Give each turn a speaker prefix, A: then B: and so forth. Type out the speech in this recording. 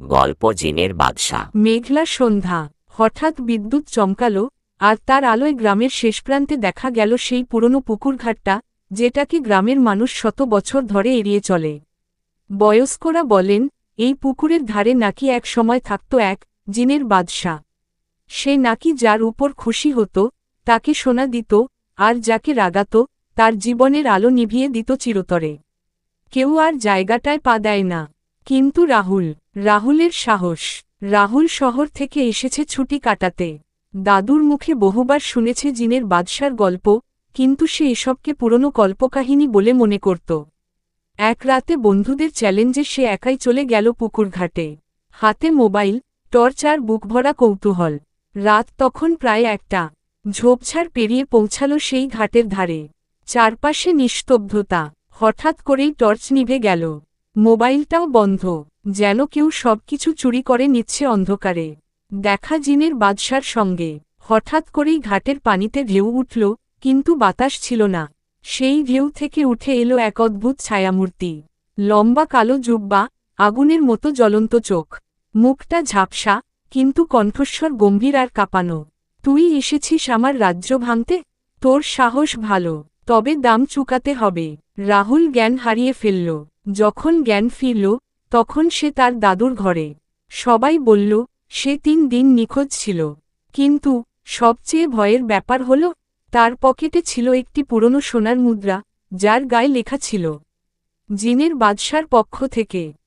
A: গল্প জিনের বাদশা।
B: মেঘলা সন্ধ্যা, হঠাৎ বিদ্যুৎ চমকালো, আর তার আলোয় গ্রামের শেষ প্রান্তে দেখা গেল সেই পুরনো পুকুরঘাটটা, যেটাকে গ্রামের মানুষ শত বছর ধরে এড়িয়ে চলে। বয়স্করা বলেন, এই পুকুরের ধারে নাকি এক সময় থাকত এক জিনের বাদশা। সে নাকি যার উপর খুশি হতো তাকে সোনা দিত, আর যাকে রাগাত তার জীবনের আলো নিভিয়ে দিত চিরতরে। কেউ আর জায়গাটায় পা দেয় না। কিন্তু রাহুলের সাহস। রাহুল শহর থেকে এসেছে ছুটি কাটাতে। দাদুর মুখে বহুবার শুনেছে জিনের বাদশার গল্প, কিন্তু সে এসবকে পুরনো কল্পকাহিনী বলে মনে করত। এক রাতে বন্ধুদের চ্যালেঞ্জে সে একাই চলে গেল পুকুরঘাটে। হাতে মোবাইল, টর্চ আর বুকভরা কৌতূহল। রাত তখন প্রায় 1টা। ঝোপঝাড় পেরিয়ে পৌঁছাল সেই ঘাটের ধারে। চারপাশে নিস্তব্ধতা। হঠাৎ করেই টর্চ নিভে গেল। মোবাইলটাও বন্ধ, যেন কেউ সবকিছু চুরি করে নিচ্ছে অন্ধকারে। দেখা জিনের বাদশার সঙ্গে। হঠাৎ করেই ঘাটের পানিতে ঢেউ উঠল, কিন্তু বাতাস ছিল না। সেই ঢেউ থেকে উঠে এলো এক অদ্ভুত ছায়ামূর্তি। লম্বা কালো জুব্বা, আগুনের মতো জ্বলন্ত চোখ। মুখটা ঝাপসা, কিন্তু কণ্ঠস্বর গম্ভীর আর কাঁপানো। তুই এসেছিস আমার রাজ্য ভাঙতে? তোর সাহস ভালো, তবে দাম চুকাতে হবে। রাহুল জ্ঞান হারিয়ে ফেলল। যখন জ্ঞান ফিরল, তখন সে তার দাদুর ঘরে। সবাই বলল, সে 3 দিন নিখোঁজ ছিল। কিন্তু সবচেয়ে ভয়ের ব্যাপার হল, তার পকেটে ছিল একটি পুরনো সোনার মুদ্রা, যার গায়ে লেখা ছিল, জিনের বাদশার পক্ষ থেকে।